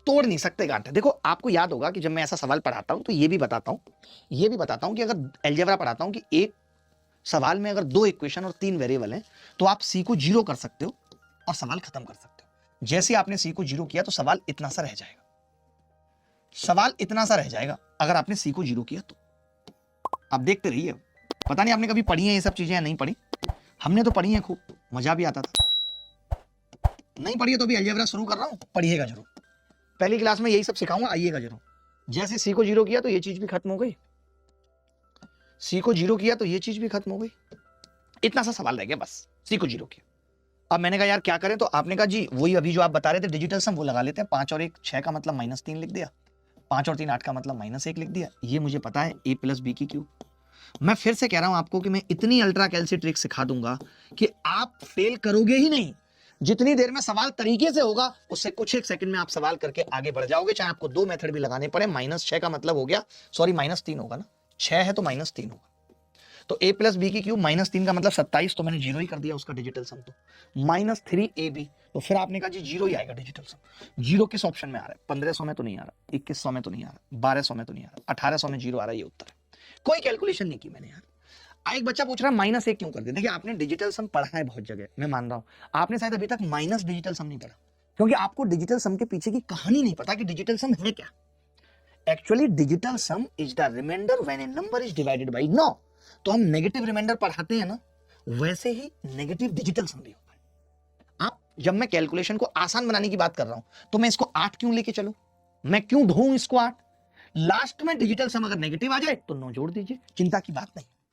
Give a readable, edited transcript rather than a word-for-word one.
तोड़ नहीं सकते गांठ। देखो आपको याद होगा कि जब मैं ऐसा सवाल पढ़ाता हूं तो ये भी बताता हूं कि अगर अलजेब्रा पढ़ाता हूं कि एक सवाल में अगर 2 इक्वेशन और 3 वेरिएबल हैं तो आप सी को 0 कर सकते हो और सवाल खत्म कर सकते हो। जैसे आपने सी को 0 किया तो सवाल इतना सा रह जाएगा, सवाल इतना सा रह जाएगा अगर आपने सी को 0 किया तो। आप देखते रहिए। पता नहीं आपने कभी पढ़ी है ये सब चीजें या नहीं पढ़ी, हमने तो पढ़ी है खूब, मजा भी आता था। नहीं पढ़ी है तो भी अलजेब्रा शुरू कर रहा हूं, पढ़िएगा जरूर। पहली क्लास में यही सब सिखाऊंगा, आइएगा जरूर। जैसे सी को 0 किया तो ये चीज भी खत्म हो गई, सी को 0 किया तो ये चीज भी खत्म हो गई। इतना सा सवाल रह गया बस, सी को 0 किया। अब मैंने कहा यार क्या करें, तो आपने कहा जी वही अभी जो आप बता रहे थे डिजिटल सम वो लगा लेते हैं। 5 और 1 6 का मतलब -3 लिख दिया, 5 और 3 8 का मतलब -1 लिख दिया। ये मुझे पता है a + b की क्यूब। मैं फिर से कह रहा हूं आपको कि मैं इतनी अल्ट्रा कैलसी ट्रिक सिखा दूंगा कि आप फेल करोगे ही नहीं। जितनी देर में सवाल तरीके से होगा उससे कुछ एक सेकंड में आप सवाल करके आगे बढ़ जाओगे, चाहे आपको 2 मेथड भी लगाने पड़े। -6 का मतलब हो गया, सॉरी -3 होगा ना, 6 है तो -3 होगा। तो a + b की क्यूब -3 का मतलब 27, तो मैंने 0 ही कर दिया उसका डिजिटल सम। तो -3ab, तो फिर आपने कहा जी 0 ही आएगा डिजिटल सम। 0 किस ऑप्शन में आ रहा है? 1500 में तो नहीं आ रहा, 2100 में तो नहीं आ रहा, 1200 में तो नहीं आ रहा, 1800 में 0 आ रहा है, ये उत्तर है। कोई कैलकुलेशन नहीं की मैंने यार। एक बच्चा पूछ रहा है -1 क्यों कर दिया। देखिए आपने डिजिटल सम पढ़ा है बहुत जगह, मैं मान रहा हूं, आपने शायद अभी तक माइनस डिजिटल सम नहीं पढ़ा, क्योंकि आपको डिजिटल सम के पीछे की कहानी नहीं पता कि डिजिटल सम है क्या। Actually digital sum is the reminder when a number is divided by 9। तो हम नेगेटिव रिमाइंडर पढ़ाते हैं ना, वैसे ही नेगेटिव डिजिटल सम भी होता है। आप जब मैं कैलकुलेशन को आसान बनाने की बात कर रहा हूं तो मैं इसको 8 क्यों लेके चलूं, मैं क्यों ढूं इसको 8? लास्ट में डिजिटल सम अगर नेगेटिव आ जाए तो 9 जोड़ दीजिए, चिंता की बात नहीं।